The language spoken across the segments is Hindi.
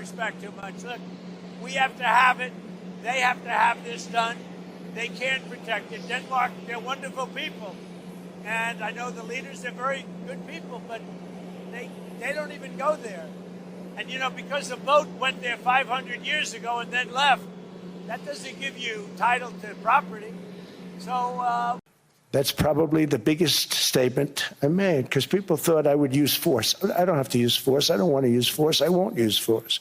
respect too much. Look, we have to have it. They have to have this done. They can protect it. Denmark, they're wonderful people. And I know the leaders are very good people, but they don't even go there. And, you know, because the boat went there 500 years ago and then left, that doesn't give you title to property. So that's probably the biggest statement I made, because people thought I would use force. I don't have to use force. I don't want to use force. I won't use force.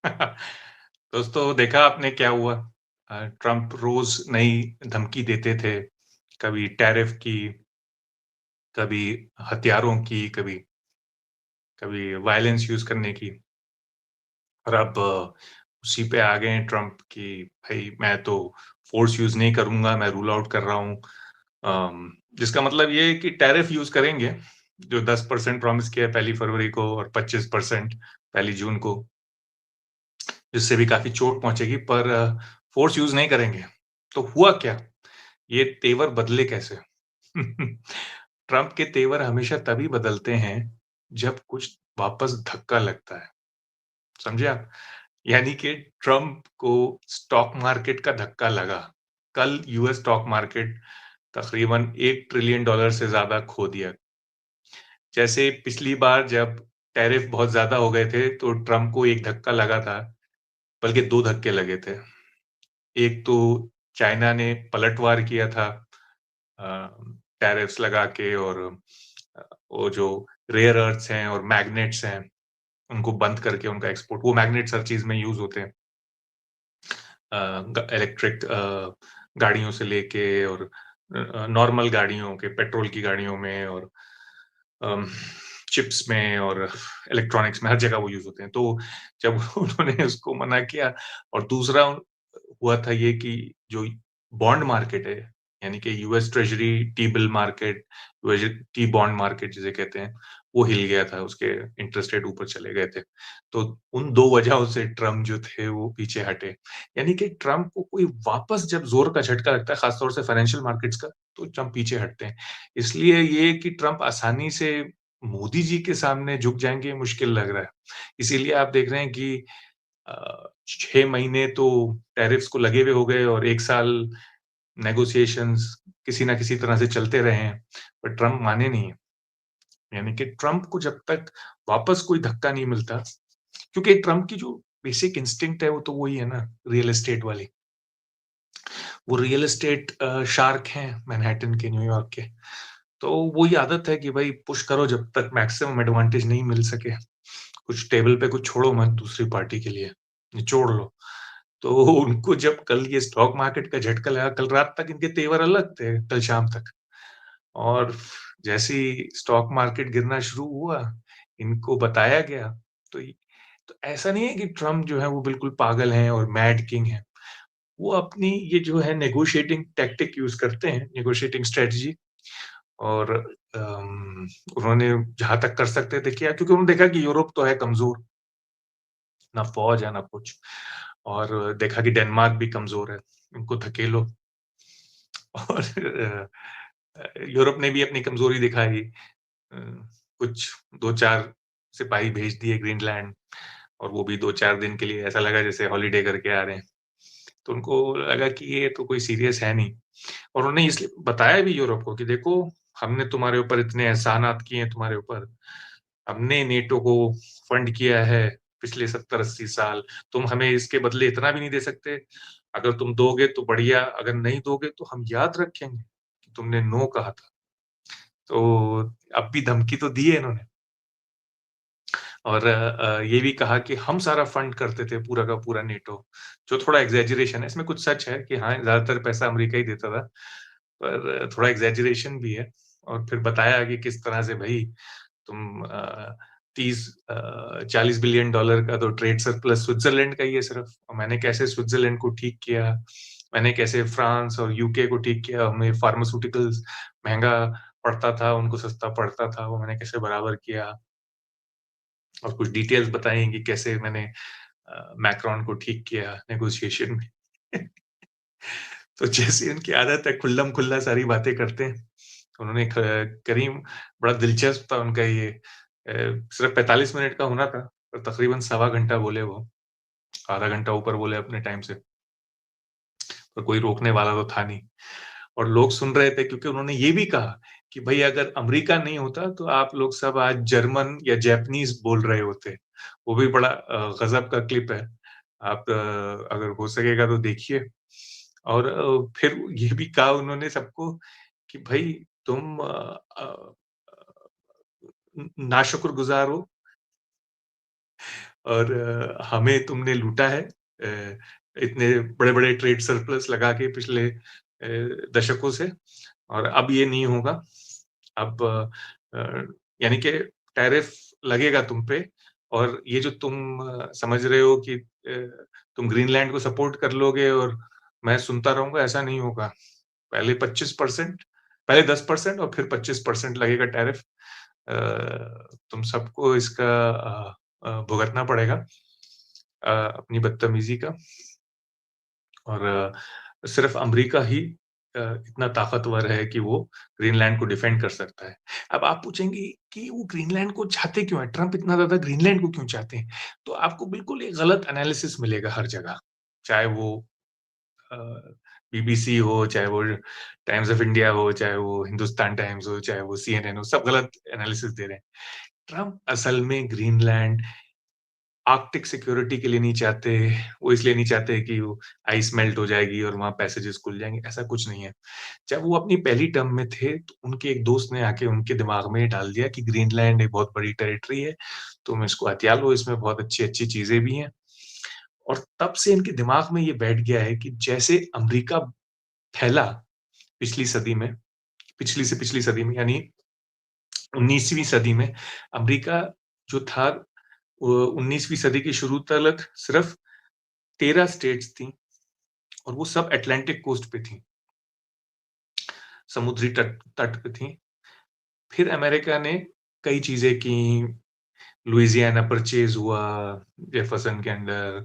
दोस्तों, देखा आपने क्या हुआ? ट्रंप रोज नई धमकी देते थे, कभी टैरिफ की, कभी हथियारों की, कभी वायलेंस यूज करने की, और अब उसी पे आ गए ट्रंप की भाई मैं तो फोर्स यूज नहीं करूंगा, मैं रूल आउट कर रहा हूं, जिसका मतलब ये है कि टैरिफ यूज करेंगे, जो 10% प्रॉमिस किया 1 फरवरी को और 25% 1 जून को, जिससे भी काफी चोट पहुंचेगी, पर फोर्स यूज नहीं करेंगे। तो हुआ क्या? ये तेवर बदले कैसे? ट्रंप के तेवर हमेशा तभी बदलते हैं जब कुछ वापस धक्का लगता है, समझे आप? यानी कि ट्रंप को स्टॉक मार्केट का धक्का लगा। कल यूएस स्टॉक मार्केट तकरीबन $1 ट्रिलियन से ज्यादा खो दिया। जैसे पिछली बार जब टैरिफ बहुत ज्यादा हो गए थे तो ट्रंप को एक धक्का लगा था, बल्कि 2 धक्के लगे थे। एक तो चाइना ने पलटवार किया था टैरिफ्स लगा के, और वो जो रेयर अर्थ्स हैं और मैग्नेट्स हैं उनको बंद करके उनका एक्सपोर्ट, वो मैग्नेट्स हर चीज में यूज होते हैं, इलेक्ट्रिक गाड़ियों से लेके और नॉर्मल गाड़ियों के, पेट्रोल की गाड़ियों में और चिप्स में और इलेक्ट्रॉनिक्स में, हर जगह वो यूज होते हैं। तो जब उन्होंने उसको मना किया, और दूसरा हुआ था ये कि जो बॉन्ड मार्केट है, यानी कि US treasury T bill market, T bond market जिसे कहते हैं, वो हिल गया था, उसके इंटरेस्ट रेट ऊपर चले गए थे। तो उन 2 वजहों से ट्रम्प जो थे वो पीछे हटे। यानी कि ट्रम्प को कोई वापस जब जोर का झटका लगता है, खासतौर से फाइनेंशियल मार्केट्स का, तो ट्रम्प पीछे हटते हैं। इसलिए ये कि ट्रम्प आसानी से मोदी जी के सामने झुक जाएंगे, मुश्किल लग रहा है। इसीलिए आप देख रहे हैं कि 6 महीने तो टैरिफ्स को लगे हुए हो गए और 1 साल नेगोशिएशंस किसी ना किसी तरह से चलते रहे हैं, पर ट्रम्प माने नहीं है। यानी कि ट्रम्प को जब तक वापस कोई धक्का नहीं मिलता, क्योंकि ट्रम्प की जो बेसिक इंस्टिंक्ट है वो तो वही है ना, रियल एस्टेट वाली। वो रियल एस्टेट शार्क हैं मैनहट्टन के, न्यूयॉर्क के। तो वही आदत है कि भाई पुश करो जब तक मैक्सिमम एडवांटेज नहीं मिल सके, कुछ टेबल पे कुछ छोड़ो मत दूसरी पार्टी के लिए, निचोड़ लो। तो उनको जब कल ये स्टॉक मार्केट का झटका लगा, कल रात तक इनके तेवर अलग थे, कल शाम तक, और जैसे ही स्टॉक मार्केट गिरना शुरू हुआ, इनको बताया गया। तो ऐसा नहीं है कि ट्रम्प जो है वो बिल्कुल पागल हैं और मैड किंग है। वो अपनी ये जो है नेगोशिएटिंग टैक्टिक यूज करते हैं, नेगोशिएटिंग स्ट्रेटजी, और उन्होंने जहां तक कर सकते थे किया, क्योंकि उन्होंने देखा कि यूरोप तो है कमजोर, ना फौज है ना कुछ, और देखा कि डेनमार्क भी कमजोर है, इनको धकेलो। और यूरोप ने भी अपनी कमजोरी दिखाई, कुछ 2-4 सिपाही भेज दिए ग्रीनलैंड, और वो भी 2-4 दिन के लिए, ऐसा लगा जैसे हॉलीडे करके आ रहे हैं। तो उनको लगा कि ये तो कोई सीरियस है नहीं, और उन्होंने इसलिए बताया भी यूरोप को कि देखो, हमने तुम्हारे ऊपर इतने एहसानात किए हैं, तुम्हारे ऊपर हमने नेटो को फंड किया है पिछले 70-80 साल, तुम हमें इसके बदले इतना भी नहीं दे सकते। अगर तुम दोगे तो बढ़िया, अगर नहीं दोगे तो हम याद रखेंगे कि तुमने नो कहा था। तो अब भी धमकी तो दी है इन्होंने, और ये भी कहा कि हम सारा फंड करते थे पूरा का पूरा नेटो, जो थोड़ा एग्जैजरेशन है, इसमें कुछ सच है कि हाँ ज्यादातर पैसा अमेरिका ही देता था, पर थोड़ा एग्जैजरेशन भी है। और फिर बताया कि किस तरह से भाई तुम 30-40 बिलियन डॉलर का तो ट्रेड सरप्लस स्विट्जरलैंड का ही है सिर्फ, और मैंने कैसे स्विट्जरलैंड को ठीक किया, मैंने कैसे फ्रांस और यूके को ठीक किया, हमें फार्मास्यूटिकल्स महंगा पड़ता था, उनको सस्ता पड़ता था, वो मैंने कैसे बराबर किया, और कुछ डिटेल्स बताई कि कैसे मैंने मैक्रोन को ठीक किया नेगोशिएशन में। तो जैसे उनकी आदत है खुल्लम खुल्ला सारी बातें करते हैं, उन्होंने करीम बड़ा दिलचस्प था उनका ये सिर्फ 45 मिनट का होना था, पर तकरीबन सवा घंटा बोले वो, आधा घंटा ऊपर बोले अपने टाइम से। पर कोई रोकने वाला तो था नहीं और लोग सुन रहे थे क्योंकि उन्होंने ये भी कहा कि भई अगर अमेरिका नहीं होता तो आप लोग सब आज जर्मन या जैपनीज़ बोल रहे होते। वो भी बड़ा गज़ब का क्लिप है। आप अगर हो सकेगा तो देखिए और फिर ये भी कहा उन्होंने सबको कि भई तुम नाशुक्रगुज़ार हो और हमें तुमने लूटा है इतने बड़े-बड़े ट्रेड सरप्लस लगा के पिछले दशकों से और अब ये नहीं होगा। अब यानी कि टैरिफ लगेगा तुम पे और ये जो तुम समझ रहे हो कि तुम ग्रीनलैंड को सपोर्ट कर लोगे और मैं सुनता रहूँगा, ऐसा नहीं होगा। पहले 25% पहले 10% और फिर 25% लगेगा टैरिफ। तुम सबको इसका भुगतना पड़ेगा अपनी बदतमीज़ी का और सिर्फ़ अमेरिका ही इतना ताकतवर है कि वो ग्रीनलैंड को डिफेंड कर सकता है। अब आप पूछेंगे कि वो ग्रीनलैंड को चाहते क्यों हैं? ट्रम्प इतना ज़्यादा ग्रीनलैंड को क्यों चाहते हैं? तो आपको बिल्कुल एक गलत एनालिसिस मिलेगा हर जगह। चाहे वो अ, बीबीसी हो, चाहे वो टाइम्स ऑफ इंडिया हो, चाहे वो हिंदुस्तान टाइम्स हो, चाहे वो सीएनएन हो, सब गलत एनालिसिस दे रहे हैं। ट्रम्प असल में ग्रीनलैंड आर्कटिक सिक्योरिटी के लिए नहीं चाहते, वो इसलिए नहीं चाहते कि वो आइस मेल्ट हो जाएगी और वहाँ पैसेजेस खुल जाएँगे, ऐसा कुछ नहीं है। जब वो अपनी पहली टर्म में थे, तो उनके एक दोस्त ने आके उनके दिमाग में डाल दिया कि ग्रीनलैंड एक बहुत बड़ी टेरिटरी है, तुम इसको हथिया लो, इसमें बहुत अच्छी-अच्छी चीज़ें भी हैं। और तब से इनके दिमाग में ये बैठ गया है कि जैसे अमेरिका फैला पिछली सदी में, पिछली से पिछली सदी में यानी 19वीं सदी में अमेरिका जो था 19वीं सदी की शुरू तलक सिर्फ 13 स्टेट्स थी और वो सब अटलांटिक कोस्ट पे थी, समुद्री तट तट पे थी। फिर अमेरिका ने कई चीज़ें की, लुइसियाना परचेज़ हुआ जेफरसन के अंडर,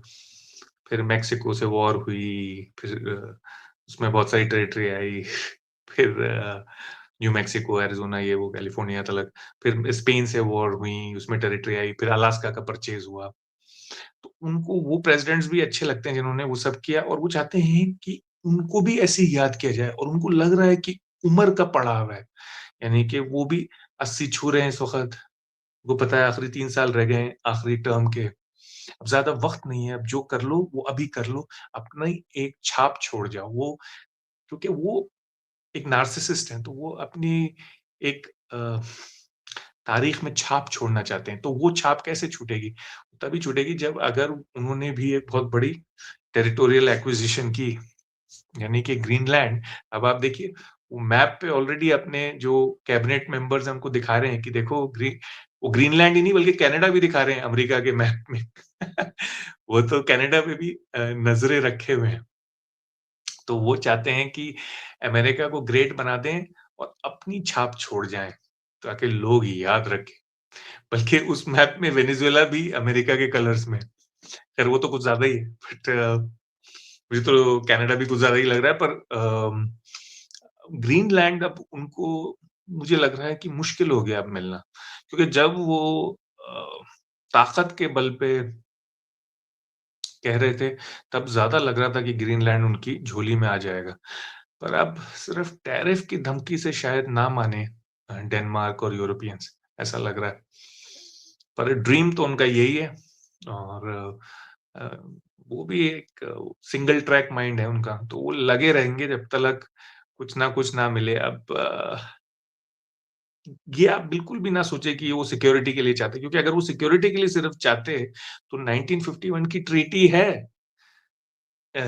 फिर मेक्सिको से वॉर हुई, फिर उसमें बहुत सारी टेरिटरी आई, फिर न्यू मेक्सिको, एरिज़ोना ये वो कैलिफ़ोर्निया तलक, फिर स्पेन से वॉर हुई, उसमें टेरिटरी आई, फिर अलास्का का परचेज़ हुआ। तो उनको वो प्रेसिडेंट्स भी अच्छे लगते हैं जिन्होंने वो सब किया और वो चाहते हैं कि उनको भी ऐसे ही याद किया जाए और उनको लग रहा है कि उम्र का पड़ाव है। यानी कि वो भी 80 छू रहे हैं इस वक़्त। उनको पता है आखिरी 3 साल रह गए हैं आखिरी टर्म के। अब ज़्यादा वक़्त नहीं है, अब जो कर लो वो अभी कर लो। अपनी एक छाप छोड़ जाओ। वो क्योंकि वो एक नार्सिसिस्ट हैं, तो वो अपनी एक तारीख में छाप छोड़ना चाहते हैं। तो वो छाप कैसे छूटेगी? तभी छूटेगी जब अगर उन्होंने भी एक बहुत बड़ी टेरिटोरियल एक्विज़िशन की, यानी कि ग्रीनलैंड। अब आप देखिए वो मैप पे ऑलरेडी अपने जो कैबिनेट मेंबर्स हैं उनको दिखा रहे हैं कि देखो वो ग्रीनलैंड ही नहीं बल्कि कनाडा भी दिखा रहे हैं अमेरिका के मैप में। वो तो कनाडा पे भी नज़रें रखे हुए हैं। तो वो चाहते हैं कि अमेरिका को ग्रेट बना दें और अपनी छाप छोड़ जाएँ, ताकि लोग याद रखें। बल्कि उस मैप में वेनेजुएला भी अमेरिका के कलर्स में है। खैर वो तो कुछ ज़्यादा ही है, बट मुझे तो कनाडा भी कुछ ज़्यादा ही लग रहा है पर ग्रीनलैंड अब उनको मुझे लग रहा है कि मुश्किल हो गया अब मिलना। क्योंकि जब वो अ, ताकत के बल पे कह रहे थे, तब ज़्यादा लग रहा था कि ग्रीनलैंड उनकी झोली में आ जाएगा। पर अब सिर्फ टैरिफ की धमकी से शायद ना माने डेनमार्क और यूरोपियंस, ऐसा लग रहा है। पर ड्रीम तो उनका यही है और अ, वो भी एक सिंगल ट्रैक माइंड है उनका, तो वो लगे रहेंगे जब तक कुछ ना मिले। अब ये आप बिल्कुल भी ना सोचे कि वो सिक्योरिटी के लिए चाहते हैं, क्योंकि अगर वो सिक्योरिटी के लिए सिर्फ चाहते, तो 1951 की ट्रीटी है अ,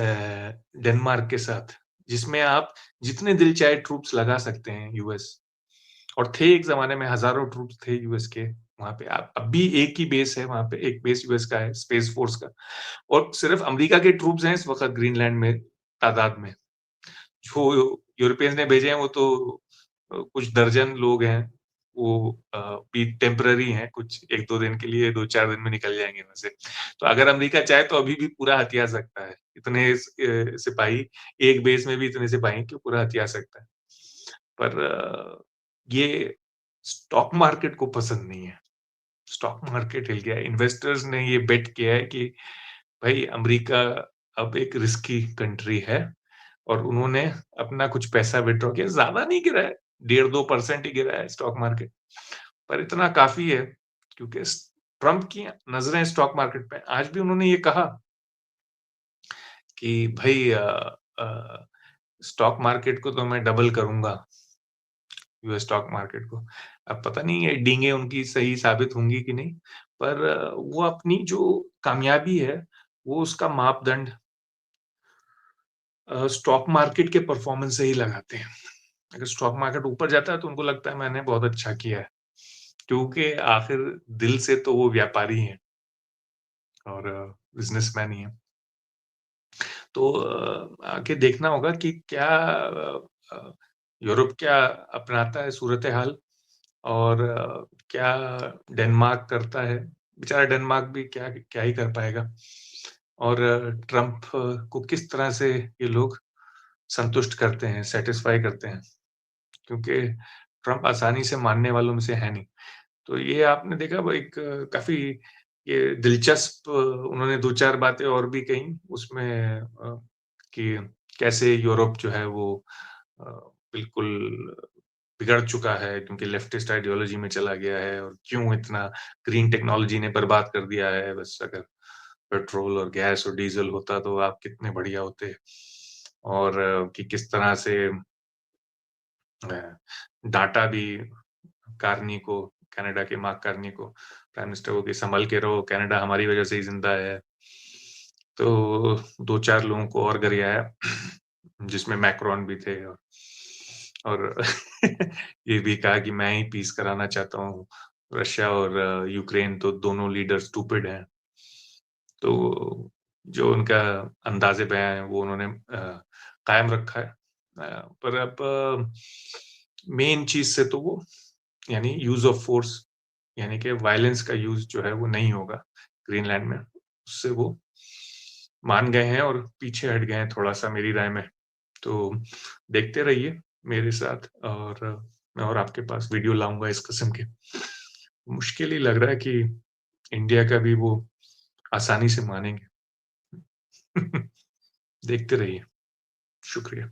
डेनमार्क के साथ, जिसमें आप जितने दिल चाहे ट्रूप्स लगा सकते हैं यूएस। और थे एक ज़माने में हज़ारों ट्रूप्स थे यूएस के वहाँ पे। आप अब भी एक ही बेस है वहाँ पे, एक बेस यूएस का है, स्पेस फोर्स का। और सिर्फ अमेरिका के ट्रूप्स हैं इस वक़्त ग्रीनलैंड में तादाद में। जो यूरोपियंस ने भेजे हैं वो तो कुछ दर्जन लोग हैं। वो भी टेम्परेरी हैं, कुछ 1-2 दिन के लिए, 2-4 दिन में निकल जाएँगे वहाँ से। तो अगर अमेरिका चाहे तो अभी भी पूरा हथिया सकता है। इतने सिपाही एक बेस में भी इतने सिपाही कि पूरा हथिया सकता है। पर ये स्टॉक मार्केट को पसंद नहीं है। स्टॉक मार्केट हिल गया है। इन्वेस्टर्स ने ये बेट किया है कि भाई अमेरिका अब एक रिस्की कंट्री है और उन्होंने अपना कुछ पैसा विथड्रॉ किया। ज़्यादा नहीं गिरा है, 1.5-2% ही गिरा है स्टॉक मार्केट। पर इतना काफ़ी है क्योंकि ट्रम्प की नज़रें स्टॉक मार्केट पे। आज भी उन्होंने ये कहा कि भाई स्टॉक मार्केट को तो मैं डबल करूँगा, यूएस स्टॉक मार्केट को। अब पता नहीं ये डींगे उनकी सही साबित होंगी कि नहीं, पर वो अपनी जो कामयाबी है, वो उसका मापदंड स्टॉक मार्केट के परफॉर्मेंस से ही लगाते हैं। अगर स्टॉक मार्केट ऊपर जाता है तो उनको लगता है मैंने बहुत अच्छा किया है, क्योंकि आखिर दिल से तो वो व्यापारी हैं और बिज़नेसमैन ही हैं। तो आगे देखना होगा कि क्या यूरोप क्या अपनाता है सूरत-ए-हाल और क्या डेनमार्क करता है। बेचारा डेनमार्क भी क्या क्या ही कर पाएगा और ट्रम्प को किस तरह से ये लोग संतुष्ट करते हैं, सैटिस्फाई करते हैं, क्योंकि ट्रम्प आसानी से मानने वालों में से है नहीं। तो ये आपने देखा वो एक काफ़ी ये दिलचस्प उन्होंने 2-4 बातें और भी कहीं उसमें कि कैसे यूरोप जो है वो बिल्कुल बिगड़ चुका है क्योंकि लेफ्टिस्ट आइडियोलॉजी में चला गया है और क्यों इतना ग्रीन टेक्नोलॉजी ने बर्बाद कर दिया है। बस अगर पेट्रोल और गैस और डीज़ल होता तो आप कितने बढ़िया होते और कि किस तरह से डाँटा भी कार्नी को, कनाडा के मार्क कार्नी को, प्राइम मिनिस्टर को कि संभल के रहो, कनाडा हमारी वजह से ही ज़िंदा है। तो 2-4 लोगों को और गरियाया जिसमें मैक्रोन भी थे और ये भी कहा कि मैं ही पीस कराना चाहता हूँ। रशिया और यूक्रेन तो दोनों लीडर स्टूपिड हैं। तो जो उनका अंदाज़े बयाँ है वो उन्होंने कायम रखा है। पर अब मेन चीज़ से तो वो यानी यूज़ ऑफ फ़ोर्स यानी कि वायलेंस का यूज़ जो है वो नहीं होगा ग्रीनलैंड में। उससे वो मान गए हैं और पीछे हट गए हैं थोड़ा-सा मेरी राय में। तो देखते रहिए मेरे साथ और मैं और आपके पास वीडियो लाऊँगा इस किस्म के। मुश्किल ही लग रहा है कि इंडिया का भी वो आसानी से मानेंगे। देखते रहिए। शुक्रिया।